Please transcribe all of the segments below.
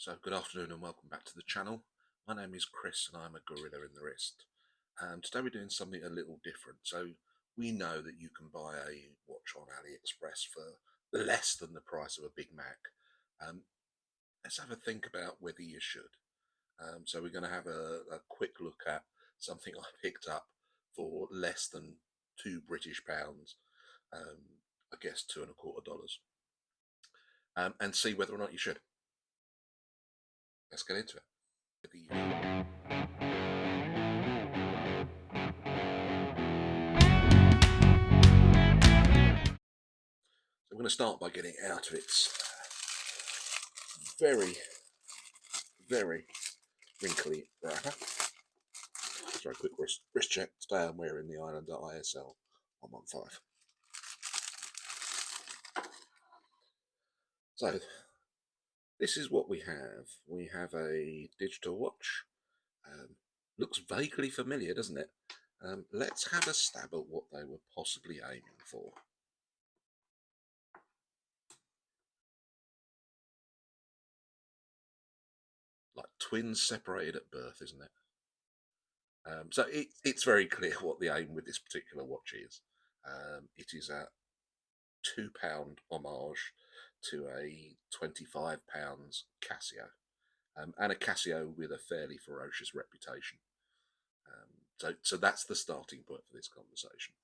So good afternoon and welcome back to the channel. My name is Chris and I'm a gorilla in the wrist. Today we're doing something a little different. So we know that you can buy a watch on AliExpress for less than the price of a Big Mac. Let's have a think about whether you should. So we're going to have a quick look at something I picked up for less than £2 British, I guess $2.25, and see whether or not you should. Let's get into it. So I'm going to start by getting out of its very, very wrinkly wrapper. So a quick wrist check. Today I'm wearing the Islander ISL 115. So this is what we have. We have a digital watch. Looks vaguely familiar, doesn't it? Let's have a stab at what they were possibly aiming for. Like twins separated at birth, isn't it? So it's very clear what the aim with this particular watch is. It is a £2 homage to a £25 Casio, and a Casio with a fairly ferocious reputation. So that's the starting point for this conversation.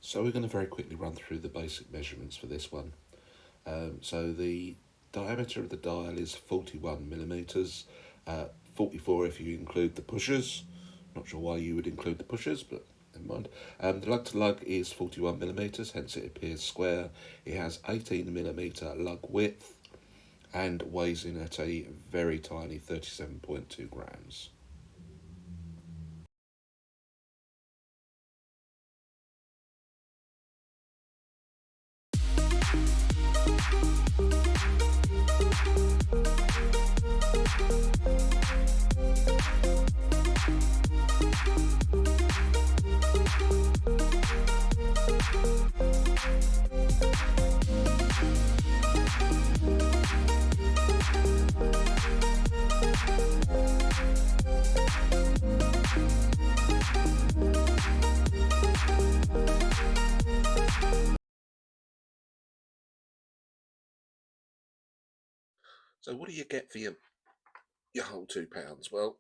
So we're going to very quickly run through the basic measurements for this one. So the diameter of the dial is 41 millimeters, 44 if you include the pushers. Not sure why you would include the pushers, but never mind. The lug to lug is 41 millimeters, hence it appears square. It has 18 millimeter lug width and weighs in at a very tiny 37.2 grams. So what do you get for your whole £2? Well,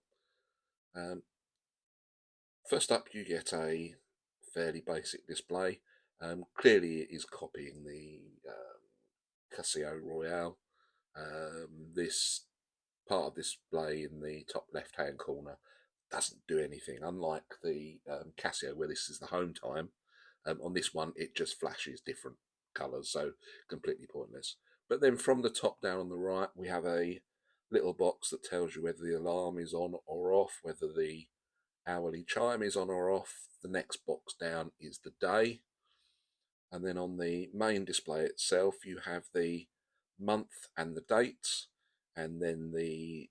first up you get a fairly basic display. Clearly it is copying the Casio Royale. This part of display in the top left hand corner doesn't do anything, unlike the Casio where this is the home time. On this one it just flashes different colours, so completely pointless. But then from the top down on the right we have a little box that tells you whether the alarm is on or off, whether the hourly chime is on or off. The next box down is the day, and then on the main display itself you have the month and the dates, and then the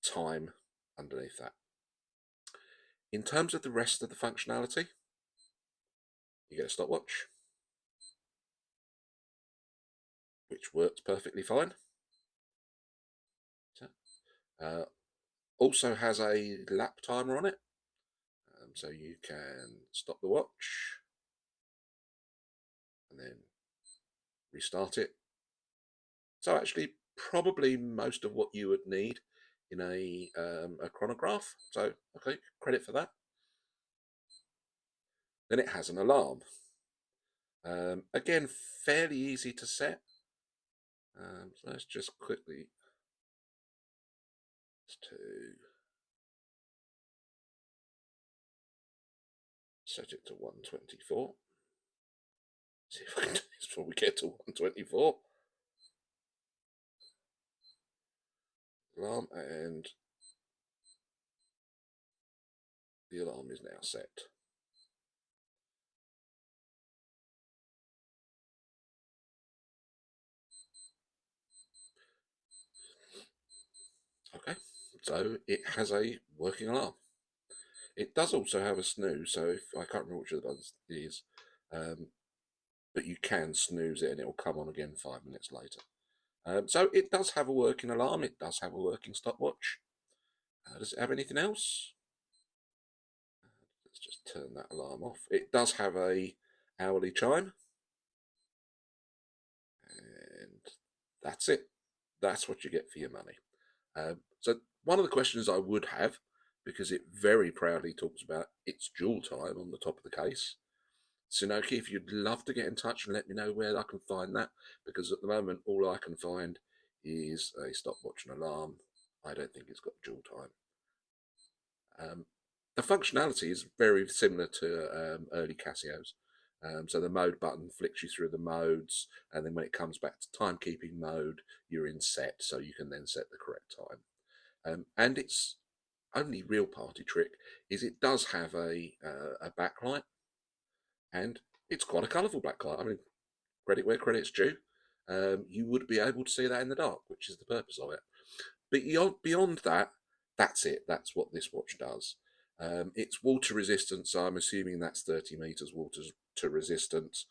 time underneath that. In terms of the rest of the functionality, you get a stopwatch, which works perfectly fine. Also has a lap timer on it, so you can stop the watch and then restart it. So actually probably most of what you would need in a chronograph, so okay, credit for that. Then it has an alarm. Again, fairly easy to set. So let's just quickly set it to 124. See if I can do this before we get to 124. Alarm, and the alarm is now set. Okay, so it has a working alarm. It does also have a snooze, so if I can't remember which of the buttons it is, but you can snooze it and it will come on again 5 minutes later. So it does have a working alarm, it does have a working stopwatch. Does it have anything else? Let's just turn that alarm off. It does have a hourly chime, and that's it. That's what you get for your money. So one of the questions I would have, because it very proudly talks about its dual time on the top of the case, Synoke, if you'd love to get in touch and let me know where I can find that, because at the moment all I can find is a stopwatch and alarm. I don't think it's got dual time. The functionality is very similar to early Casios. So the mode button flicks you through the modes, and then when it comes back to timekeeping mode, you're in set, so you can then set the correct time. And its only real party trick is it does have a backlight, and it's quite a colourful backlight. I mean, credit where credit's due. You would be able to see that in the dark, which is the purpose of it. But beyond that, that's it. That's what this watch does. It's water resistant, so I'm assuming that's 30 meters water to resistance.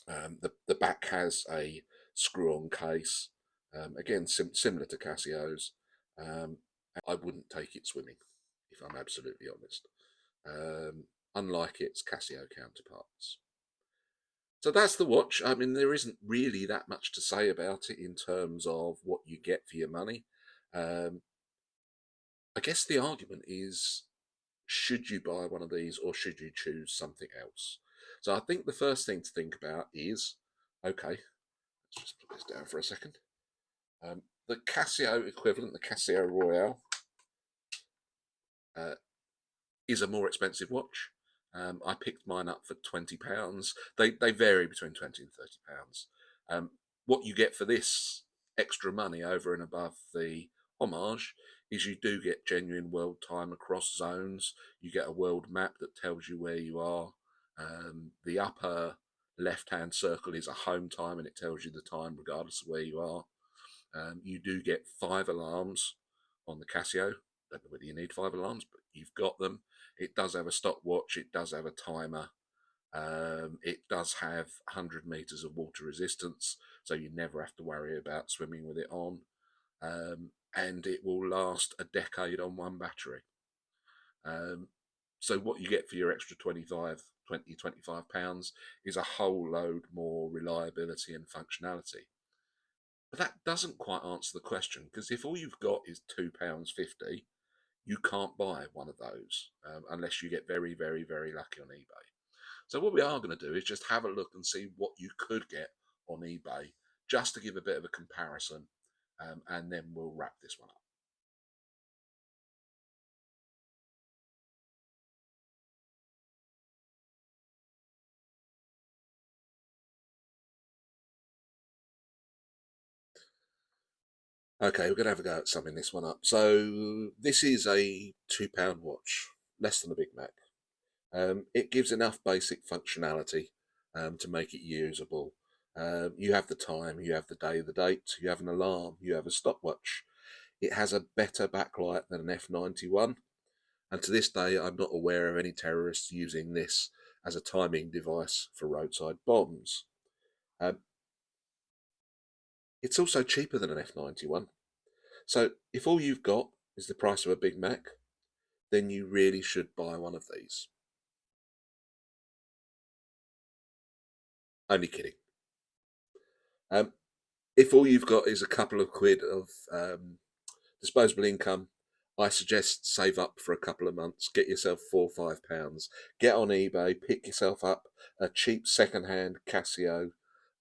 The back has a screw-on case, again similar to Casio's. I wouldn't take it swimming, if I'm absolutely honest. Unlike its Casio counterparts. So that's the watch. I mean, there isn't really that much to say about it in terms of what you get for your money. I guess the argument is, should you buy one of these or should you choose something else? So I think the first thing to think about is, okay, let's just put this down for a second. The Casio equivalent, the Casio Royale, is a more expensive watch. I picked mine up for £20. They vary between £20 and £30. What you get for this extra money over and above the homage is you do get genuine world time across zones. You get a world map that tells you where you are. The upper left-hand circle is a home time, and it tells you the time regardless of where you are. You do get 5 alarms on the Casio. Don't know whether you need 5 alarms, but you've got them. It does have a stopwatch. It does have a timer. It does have 100 meters of water resistance, so you never have to worry about swimming with it on. And it will last a decade on one battery. So what you get for your extra 25 £25 is a whole load more reliability and functionality. But that doesn't quite answer the question, because if all you've got is £2.50, you can't buy one of those unless you get very, very, very lucky on eBay. So what we are going to do is just have a look and see what you could get on eBay, just to give a bit of a comparison, and then we'll wrap this one up. Okay, we're going to have a go at summing this one up. So this is a £2 watch, less than a Big Mac. It gives enough basic functionality to make it usable. You have the time, you have the day, the date, you have an alarm, you have a stopwatch. It has a better backlight than an F91, and to this day I'm not aware of any terrorists using this as a timing device for roadside bombs. It's also cheaper than an F91. So if all you've got is the price of a Big Mac, then you really should buy one of these. Only kidding. If all you've got is a couple of quid of disposable income, I suggest save up for a couple of months, get yourself £4 or £5, get on eBay, pick yourself up a cheap second-hand Casio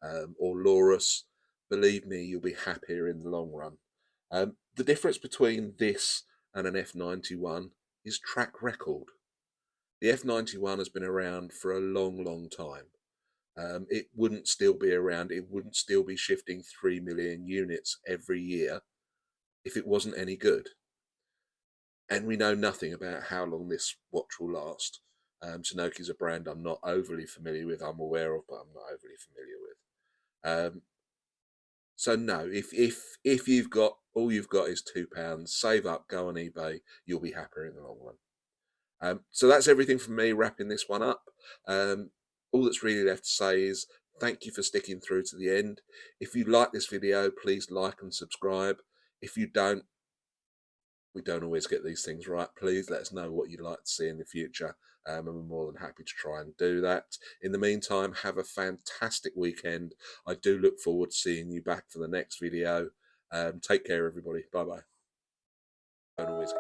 or Laurus. Believe me, you'll be happier in the long run. The difference between this and an F91 is track record. The F91 has been around for a long, long time. It wouldn't still be around, it wouldn't still be shifting 3 million units every year if it wasn't any good. And we know nothing about how long this watch will last. Synoke is a brand I'm not overly familiar with. I'm aware of, but I'm not overly familiar with. So no, if you've got all you've got is £2, save up, go on eBay. You'll be happier in the long run. So that's everything from me wrapping this one up. All that's really left to say is thank you for sticking through to the end. If you like this video, please like and subscribe. If you don't, we don't always get these things right. Please let us know what you'd like to see in the future, and we're more than happy to try and do that. In the meantime, have a fantastic weekend. I do look forward to seeing you back for the next video. Take care, everybody. Bye bye. Don't always